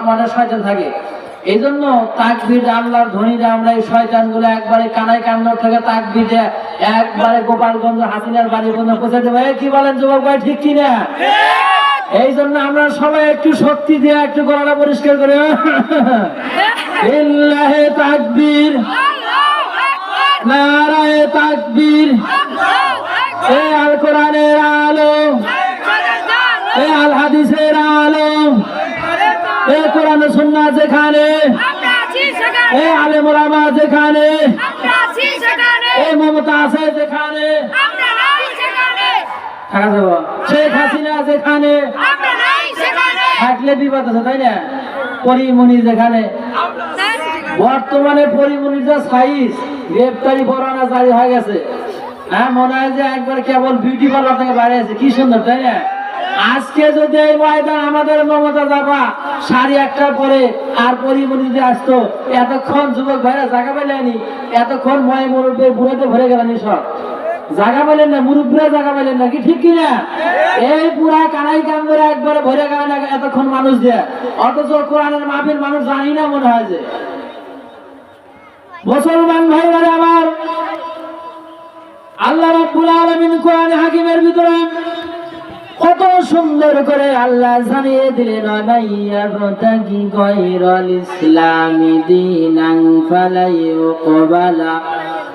মনে শয়তান থাকে। এই জন্য তাকবীর আল্লাহর ধ্বনিতে আমরা এই শয়তানগুলো একবারে কানায় কান্নার থেকে তাকবীর দেয় একবারে গোপালগঞ্জ হাসিনার বাড়ি পর্যন্ত পৌঁছে দেবো। কি বলেন যুবক ভাই, ঠিক কিনা? এই জন্য আমরা সবাই একটু শক্তি দিয়ে একটু গলাটা পরিষ্কার করে লিল্লাহি তাকবীর, নারায়ে তাকবীর, এ আল কোরআনের আলো, এ আল হাদিসের আলো, এ কোরআন সুন্নাহ যেখানে, এ আলেম ওলামা যেখানে, এ মমতা আছে যেখানে, থাকা যাব, শেখ হাসিনা যেখানে, থাকলে বিপদ আছে, তাই না? পরিমণি যেখানে, বর্তমানে পরিমণির যা সাইজ, গ্রেপ্তারি পরোয়ানা জারি হয়ে গেছে। হ্যাঁ, মনে হয় যে একবার কেবল বিউটি পার্লার থেকে বাইরে আছে, কি সুন্দর, তাই না? আজকে যদি এই ময়দান আমাদের মমতা যাবা সাড়ে 1টা পরে আর পরিমণি যদি আসতো, এতক্ষণ যুবক ভাইরা জায়গা পেলেনি, এতক্ষণ ময় মুরব্বী বুড়াতে ভরে গেলেন, সব জায়গা পেলেন না, মুরব্বীরা জায়গা পেলেন না, কি ঠিক কিনা? এই পুরা কানাই কাম করে একবারে ভরে গেলেন এতক্ষণ মানুষ দিয়ে, অথচ কোরআনের মাহফিল মানুষ জানি না মনে হয়। যে মুসলমান ভাইরা আমার, আল্লাহ রাব্বুল আলামিন কোরআন হাকিমের ভিতরে কত সুন্দর করে আল্লাহ জানিয়ে দিলেন, মাইয়াবতাগি গায়রাল ইসলামি দীনান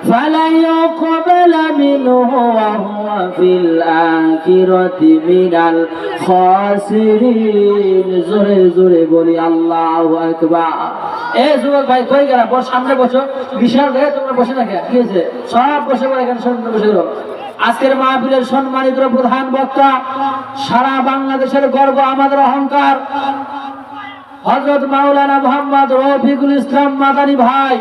ফালাইউকবালা মিনহু ওয়া হুয়া ফিল আখিরাতি মিনাল খাসিরিন। জোরে জোরে বলি আল্লাহু আকবার। এ যুবক ভাই কই গেলা? সামনে বসো, বিশাল জায়গা, তোমরা বসে না কেন? কি হয়েছে? সব বসে পড়ে, এখানে সামনে বসে গেল। আজকের মাহফিলের সম্মানিত প্রধান বক্তা, সারা বাংলাদেশের গর্ব, আমাদের অহংকার, হযরত মাওলানা মুহাম্মদ রফিকুল ইসলাম মাদানী ভাই,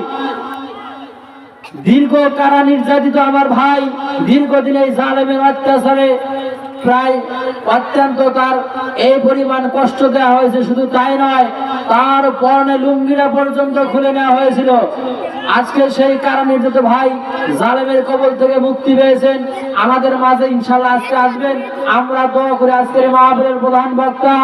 দীর্ঘ কারা নির্যাতিত আমার ভাই, দীর্ঘদিন এই জালেমের অত্যাচারে প্রায় অত্যন্ত তার এই পরিমাণ কষ্ট দেওয়া হয়েছে। শুধু তাই নয়, তার পরনে লুঙ্গিরা পর্যন্ত খুলে নেওয়া হয়েছিল। আজকে সেই কারা নির্যাতিত ভাই জালেমের কবল থেকে মুক্তি পেয়েছেন, আমাদের মাঝে ইনশাআল্লাহ আজকে আসবেন। আমরা দোয়া করে আজকের মাহফিলের প্রধান বক্তা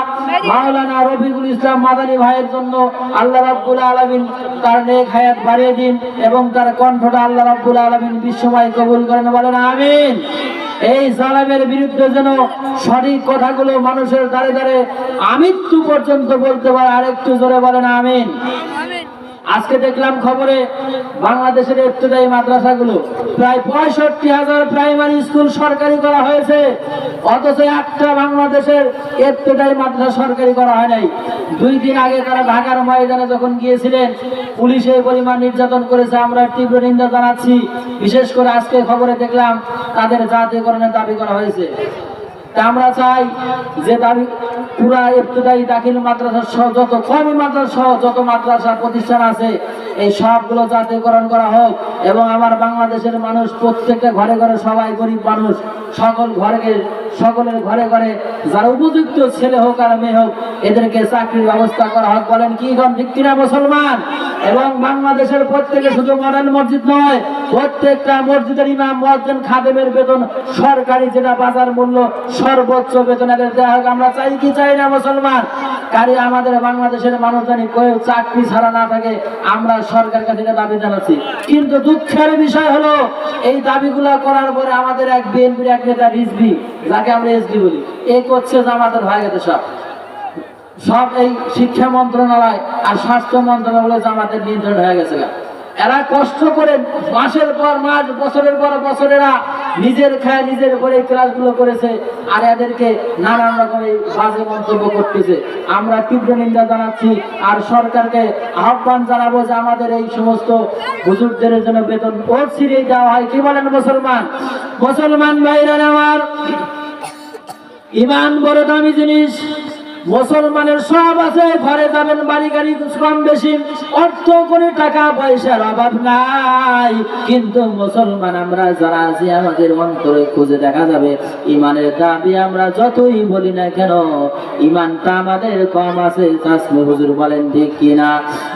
মাওলানা রফিকুল ইসলাম মাদানী ভাইয়ের জন্য আল্লাহ রাব্বুল আলামিন তার নেক হায়াত বাড়িয়ে দিন এবং তার কণ্ঠটা আল্লাহ রাব্বুল আলামিন বিশ্বময় কবুল করেন, বলেন আমিন। এই জালেমের বিরুদ্ধে যেন সঠিক কথাগুলো মানুষের দ্বারে দ্বারে আমৃত্যু পর্যন্ত বলতে পারে, আরেকটু জোরে বলেন আমিন। আজকে দেখলাম খবরে বাংলাদেশের ইবতেদায়ী মাদ্রাসাগুলো প্রায় 65,000 প্রাইমারি স্কুল সরকারি করা হয়েছে, অথচ একটা বাংলাদেশের ইবতেদায়ী মাদ্রাসা সরকারি করা হয় নাই। 2 দিন আগে তারা ঢাকার ময়দানে যখন গিয়েছিলেন, পুলিশে পরিমাণ নির্যাতন করেছে, আমরা তীব্র নিন্দা জানাচ্ছি। বিশেষ করে আজকে খবরে দেখলাম তাদের জাতীয়করণের দাবি করা হয়েছে। আমরা চাই যে দাবি পুরা ইবতেদায়ী দাখিল মাদ্রাসা সহ যত কওমি মাদ্রাসা সহ যত মাদ্রাসা প্রতিষ্ঠান আছে এই সবগুলো জাতীয়করণ করা হোক এবং আমার বাংলাদেশের মানুষ প্রত্যেকটা ঘরে ঘরে, সবাই গরিব মানুষ, সকলের ঘরে ঘরে যারা উপযুক্ত ছেলে হোক আর মেয়ে হোক, এদেরকে চাকরির ব্যবস্থা করা হোক। বলেন কি গণ, ঠিক কিনা মুসলমান? এবং বাংলাদেশের প্রত্যেকে, শুধু মডার্ন মসজিদ নয়, প্রত্যেকটা মসজিদের ইমাম, মুয়াজ্জিন, খাদেমের বেতন সরকারি যেটা বাজার মূল্য সর্বোচ্চ বেতন এদের দেওয়া হোক। আমরা চাই কি চাই না মুসলমান? কারি আমাদের বাংলাদেশের মানুষ জানি কেউ চাকরি ছাড়া না থাকে, আমরা সরকারের কাছে দাবি জানাচ্ছি। কিন্তু দুঃখের বিষয় হলো এই দাবিগুলো করার পরে আমাদের এক বিএনপির এক নেতা রিজভী, যাকে আমরা এসডি বলি, এই করছে জামাতের ভাই গেছে সব এই শিক্ষা মন্ত্রণালয় আর স্বাস্থ্য মন্ত্রণালয় জামাতের নিয়ন্ত্রণ হয়ে গেছে। এরা কষ্ট করে মাসের পর মাস, বছরের পর বছর এরা নিজের খায় নিজের করে ক্লাসগুলো করেছে, আর এদেরকে নানান রকমের বাজে মন্তব্য করতেছে। আমরা তীব্র নিন্দা জানাচ্ছি আর সরকারকে আহ্বান জানাবো যে আমাদের এই সমস্ত হুজুরদের জন্য বেতন ওরসিরেই দেওয়া হয়। কি বলেন মুসলমান? মুসলমান ভাইরা আমার, ইমান বড় দামি জিনিস। মুসলমানের সব আছে, ঘরে যাবেন, বাড়ি গাড়ি কম বেশি, অর্থ কোটি টাকা পয়সার অভাব নাই, কিন্তু মুসলমান আমরা যারা আছি আমাদের অন্তরে খুঁজে দেখা যাবে ইমানের দাবি আমরা যতই বলি না কেন ইমানটা আমাদের কম আছে। তাসমি হুজুর বলেন ঠিক কিনা?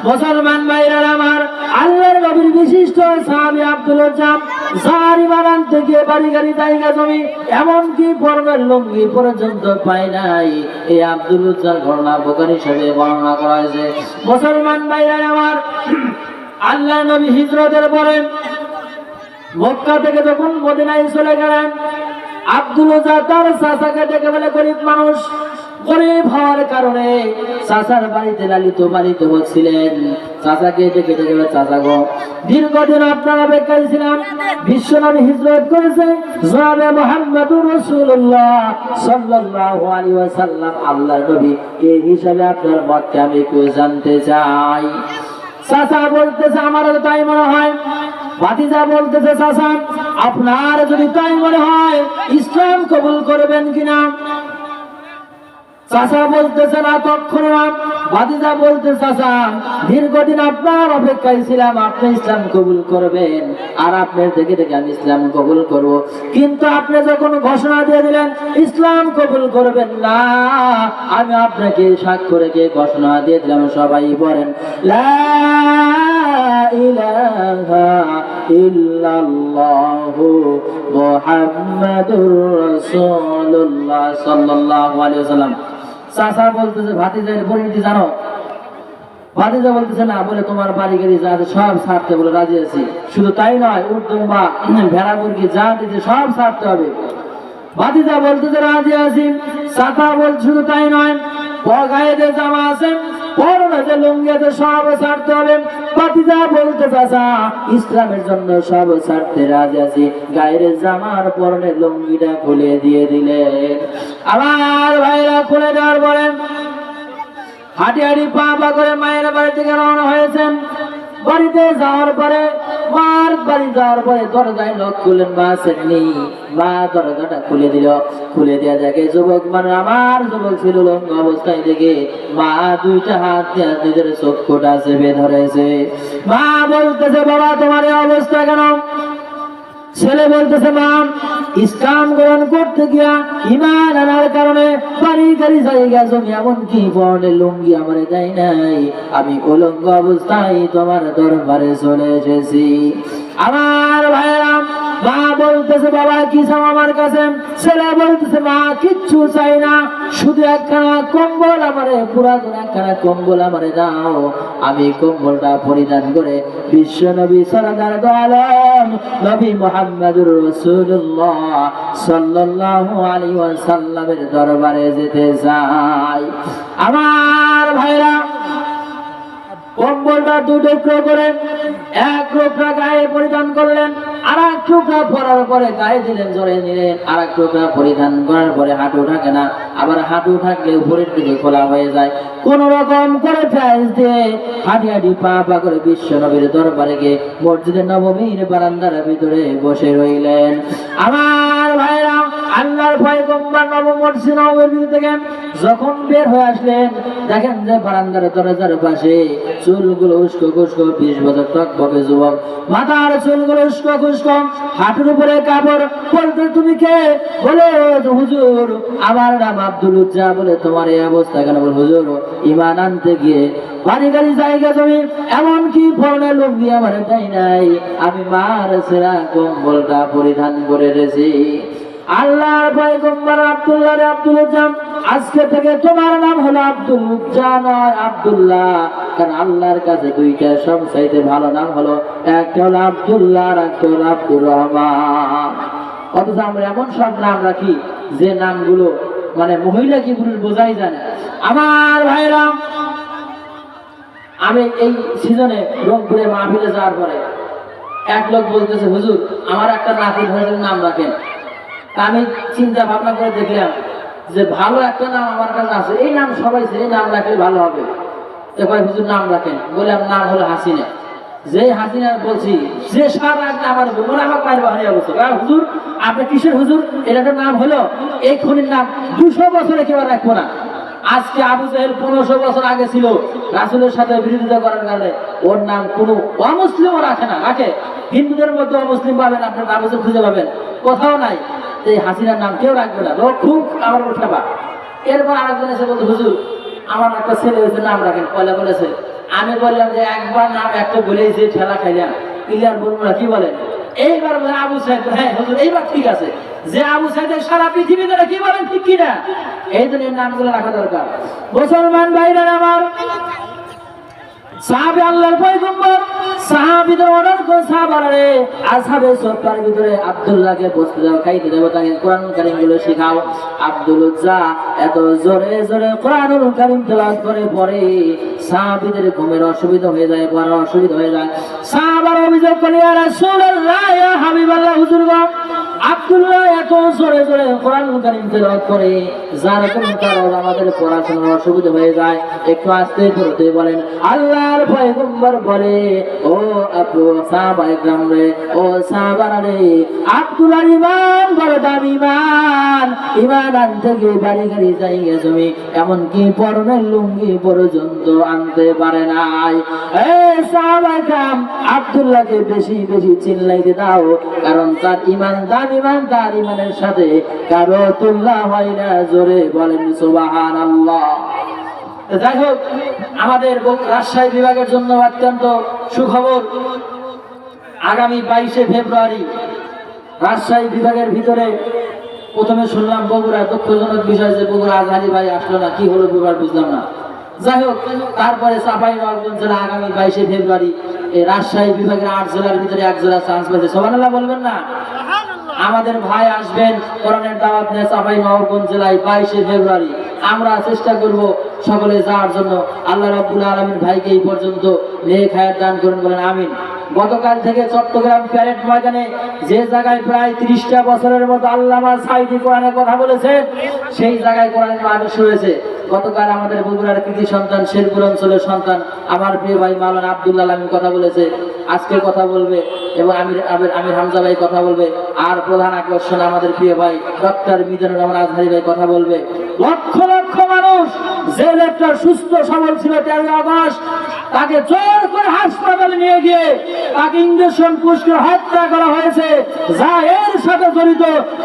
মুসলমান ভাইরা আমার, আল্লাহর নবীর বিশিষ্ট সাহাবী আব্দুল জাম জারি বানান থেকে বাড়ি গাড়ি জায়গা জমি এমনকি পরনের লুঙ্গি পর্যন্ত পায় নাই। এই আব্দুল উজ্জার ঘটনা বুখারী শরীফে বর্ণনা করা হয়েছে। মুসলমান ভাইরা আমার, আল্লাহ নবী হিজরতের পরে মক্কা থেকে যখন মদিনায় চলে গেলেন, আব্দুল উজ্জা তার চাচাকে ডেকে বলে, গরিব মানুষ, গরিব হওয়ার কারণে চাচার বাড়িতে লালিত পালিত হচ্ছিলেন। চাচাকে ডেকে ডেকে বলে, চাচা গো, দীর্ঘদিন আপনার অপেক্ষায় ছিলাম, বিশ্বনবী হিজরত করেছে, জনাবে মুহাম্মদুর রাসূলুল্লাহ সাল্লাল্লাহু আলাইহি ওয়াসাল্লাম আল্লাহর নবী, এই হিসাবে আপনার মতকে আমি একটু জানতে চাই। চাচা বলতেছে, আমারও তাই মনে হয়। ভাতিজা বলতেছে, চাচা আপনার যদি তাই মনে হয় ইসলাম কবুল করবেন কিনা? চাচা বলতেছে, না তখন না। ভাতিজা বলতে, চাচা দীর্ঘদিন আপনার অপেক্ষায় ছিলাম, আপনি ইসলাম কবুল করবেন, আর আপনার থেকে থেকে আমি ইসলাম কবুল করব, কিন্তু আপনি যখন ঘোষণা দিয়ে দিলেন ইসলাম কবুল করবেন না, আমি আপনাকে সাক্ষ্য রেখে ঘোষণা দিয়ে দিলাম, সবাই বলেন লা ইলাহা ইল্লাল্লাহু মুহাম্মাদুর রাসূলুল্লাহ সাল্লাল্লাহু আলাইহি ওয়াসাল্লাম। চাচা বলতেছে, ভাতিজার পরিণতি জানো? ভাতিজা বলতেছে, না। বলে, তোমার বাড়ি গাড়ি যা আছে সব ছাড়তে বলে রাজি আছি, শুধু তাই নয়, উর্দু বা ভেড়া মুরগি যা দিতে সব ছাড়তে হবে। ভাতিজা বলতেছে, রাজি আছি। চাচা বলছে, শুধু তাই নয়, গায়ে যে জামা আছে, পরনে যে লুঙ্গি আছে সব ছাড়তে হবে। ভাতিজা বলতে, চাচা ইসলামের জন্য সব ছাড়তে রাজি আছি। গায়ের জামার পরনে লুঙ্গিটা খুলে দিয়ে দিলেন। আমার ভাইরা খুলে দেওয়ার পরে হাঁটি হাঁটি পা পা করে মায়ের বাড়ি থেকে রওনা হয়েছেন। বাড়িতে যাওয়ার পরে, মার বাড়ি যাওয়ার পরে দরজায় লক খুললেন, মা আসেননি। মা দরজাটা খুলে দিল। খুলে দেওয়া দেখে যুবক, মানে আমার যুবক ছিল লঙ্গ অবস্থায়, দেখে মা দুইটা হাত দিয়ে নিজের চক্ষুটা চেপে ধরেছে। মা বলতেছে, বাবা তোমার এই অবস্থা কেন? ছেলে বলতেছে, মা ইসলাম গ্রহণ করতে গিয়া ঈমান আনার কারণে বাড়ি গাড়ি জায়গা জমি এমনকি পরনের লুঙ্গি আমার দেয় নাই, আমি উলঙ্গ অবস্থায় তোমার দরবারে চলে এসেছি। আমার ভাইরা, মা বলতেছে, বাবা কি চাও আমার কাছে? ছেলে বলতেছে, মা কিচ্ছু চাই না, শুধু একখানা কম্বল আমারে, পুরাতন একখানা কম্বল আমারে দাও, আমি কম্বলটা পরিধান করে বিশ্ব নবী সরদার দো আলম নবী মুহাম্মদুর রাসূলুল্লাহ সাল্লাল্লাহু আলাইহি ওয়াসাল্লামের দরবারে যেতে চাই। আমার ভাইরা, কম্বলটা দু টুকরো করে এক টুকরা গায়ে পরিধান করলেন, আর এক টুকরা পরার পরে গায়ে দিলেন, জড়ে নিলেন। আর এক টুকরা পরিধান করার পরে হাঁটু থাকে না, আবার হাঁটু থাকলে উপরের দিকে খোলা হয়ে যায়। কোন রকম করে ফ্যাস দিয়ে হাঁটি হাঁটি পা পা করে বিশ্ব নবীর দরবারে গিয়ে মসজিদে নববীর বারান্দার ভিতরে বসে রইলেন। আমার ভাইরা, আল্লাহর পয়গম্বর নবম মসজিদ নববীর থেকে যখন বের হয়ে আসলেন, দেখেন যে বারান্দার দরজার পাশে চুলগুলো উস্কো খুস্কো, 20 বছর টকবকে যুবক, মাথার চুলগুলো উস্কো খুস্কো, হাঁটুর উপরে কাপড়। বলতে, তুমি কে? বলে, হুজুর আমার নাম আব্দুল উজ্জা। বলে, তোমার এই অবস্থা কেন? বলে, হুজুর ঈমান আনতে গিয়ে বাড়ি গাড়ি জায়গা জমি এমনকি পরনের লুঙ্গি আমার দেয় নাই, আমি মার ছেঁড়া কম্বলটা পরিধান করে রেছি। আল্লাহর পয়গম্বর আব্দুল্লাহ রে আব্দুল উজ্জা, আজকে থেকে তোমার নাম হলো আব্দুল উজ্জা নয় আব্দুল্লাহ, কারণ আল্লাহর কাছে দুইটা সবচাইতে ভালো নাম হলো, একটা হলো আব্দুল্লাহ আর একটা হলো আব্দুর রহমান। অথচ আমরা এমন সব নাম রাখি যে নামগুলো মানে মহিলা কি পুরুষ বোঝাই যায় না। আমার ভাইরা, আমি এই সিজনে রংপুরে মাহফিলে যাওয়ার পরে এক লোক বলতেছে, হুজুর আমার একটা নাতি ধরে নাম রাখেন। আমি চিন্তা ভাবনা করে দেখলাম যে ভালো একটা নাম আমার কাছে আছে, এই নাম সবাই এই নাম রাখলে ভালো হবে। তো কয়, হুজুর নাম রাখেন। বলে, আমার নাম হলো হাসিনা। যে হাসিনা বলছি, যে সারা আমার মনে আমার পায়ের বাহারি অবস্থা। হুজুর আপনি কিসের হুজুর? এটা একটা নাম হলো, এই খুনির নাম 200 বছরে কেউ রাখবো না। আজকে আবু জাহেল 1500 বছর আগে ছিল, রাসূলের সাথে বিরোধিতা করার কারণে ওর নাম কোনো অমুসলিমও রাখে না। রাখে হিন্দুদের মধ্যে অমুসলিম পাবেন, আপনার আবু জাহেল খুঁজে পাবেন, কোথাও নাই। এই হাসিনার নাম কেউ রাখবে না, লোক খুব আমার উঠাবা। এরপর আরেকজন এসে বলছে, হুজুর আমার একটা ছেলে হয়েছে, নাম রাখেন। পয়লা বলেছে। আমি বললাম যে একবার নাম একটা বলেই যে ঠেলা খাইলাম, ক্লিয়ার বলবো না, কি বলেন? এইবার বলে আবু সাইদ, হ্যাঁ হুজুর এইবার ঠিক আছে, যে আবু সাইদের সারা পৃথিবীতে কি বলেন ঠিক কিনা, এই জন্য নামগুলো রাখা দরকার। মুসলমান ভাইরা আমার, সাহাবী আল্লাহর পয়গম্বর সাহাবীদের অর্ডার করে সাহাবারে আসহাবে সফার ভিতরে আব্দুল্লাহকে বসতে দাও, খাইতে দেবো, তাকে কোরআন কারীম গুলো শেখাও। আব্দুল উজ্জা এত জোরে জোরে কোরআনুল কারীম তেলাওয়াত করে পড়ে সাহাবীদের ঘুমের অসুবিধা হয়ে যায়, পড়ার অসুবিধা হয়ে যায়। সাহাবারা অভিযোগ করে, ইয়া রাসূলুল্লাহ, ইয়া হাবিবাল্লাহ, হুজুর গো আব্দুল্লাহ এত জোরে জোরে কোরআনুল কারীম তেলাওয়াত করে যার কারণে আমাদের পড়াশোনার অসুবিধা হয়ে যায়, একটু আস্তে পড়তে বলেন। আল্লাহর পয়গম্বর বলে, ও আপু সাহাবায়ে کرام রে, ও সাহাবারা রে, আব্দুল্লাহর ঈমান বড় দামি ঈমান, ঈমান আনতে গিয়ে বাড়ি গাড়ি জায়গা জমি এমনকি পরনের লুঙ্গি পর্যন্ত আনতে পারে নাই। এই সাহাবায়ে کرام আব্দুল্লাহকে বেশি বেশি চিল্লাইতে দাও, কারণ তার ঈমান দামি ঈমান, তার ঈমানের সাথে কারো তুলনা হয় না। জোরে বলেন সুবহানাল্লাহ। যাই হোক, আমাদের রাজশাহী বিভাগের জন্য অত্যন্ত সুখবর, আগামী 22শে ফেব্রুয়ারি রাজশাহী বিভাগের ভিতরে প্রথমে শুনলাম বগুড়া, দুঃখজনক বিষয় যে বগুড়া আজহারি ভাই আসলো না, কি হলো বিভাগ বুঝলাম না। যাই হোক, তারপরে চাঁপাইনবাবগঞ্জ জেলা আগামী 22শে ফেব্রুয়ারি এই রাজশাহী বিভাগের 8 জেলার ভিতরে 1 জেলা চান্স পেয়েছে। সুবহানাল্লাহ বলবেন না? আমাদের ভাই আসবেন কোরআনের দাওয়াত নিয়ে চাঁপাইনবাবগঞ্জ জেলায় 22শে ফেব্রুয়ারি। আমরা চেষ্টা করব সকলে যাওয়ার জন্য। আল্লাহ রাব্বুল আলামিন ভাইকে এই পর্যন্ত নেক হায়াত দান করুন, বলেন আমিন। গতকাল থেকে চট্টগ্রাম প্যারেড ময়দানে যে জায়গায় প্রায় 30টা বছরের মতো আল্লামা সাঈদী কোরআনের কথা বলেছেন, সেই জায়গায় কোরআনের মানুষ হয়েছে। গতকাল আমাদের বগুড়ার কৃতি সন্তান, শেরপুর অঞ্চলের সন্তান আমার প্রিয় ভাই মাওলানা আব্দুল্লাহ আলামিন কথা বলেছে, আজকে কথা বলবে, এবং আমির হামজা ভাই কথা বলবে, আর প্রধান আকর্ষণ আমাদের প্রিয় ভাই ডক্টর মিজানুর রহমান আজহারি ভাই কথা বলবে। লক্ষ লক্ষ মানুষ, যে লোকটা সুস্থ সবল ছিল 13 আগস্ট, তাকে জোর করে হাসপাতালে নিয়ে গিয়ে তাকে ইঞ্জেকশন পুশ করে হত্যা করা হয়েছে। যা এর সাথে জড়িত,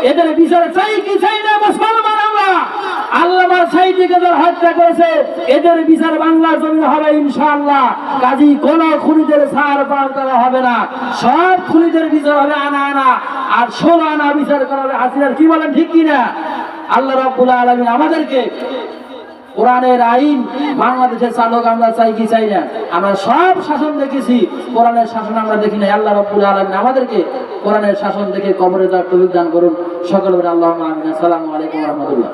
এদের বিচার চাই কি চাই না মুসলমান আমরা? আল্লামা সাঈদীকে যারা হত্যা করেছে, এদের বিচার বাংলার জমিনে হবে ইনশাআল্লাহ। কাজী কোন খুনিদের ছাড় পার করা হবে না, সব খুনিদের বিচার হবে আনা আনা, আর 16 আনা বিচার করা হবে হাসিনার। কি বলেন ঠিক কিনা? আল্লাহ রাব্বুল আলামিন আমাদেরকে কোরআনের আইন বাংলাদেশের চালক আমরা চাই কি চাই না? আমরা সব শাসন দেখেছি, কোরআনের শাসন আমরা দেখি না। আল্লাহ রাব্বুল আলামিন আমাদেরকে কোরআনের শাসন দেখে কবরে যাওয়ার তৌফিক দান করুন। সকলে বলেন আল্লাহুম্মা আমিন। আসসালামু আলাইকুম ওয়া রাহমাতুল্লাহ।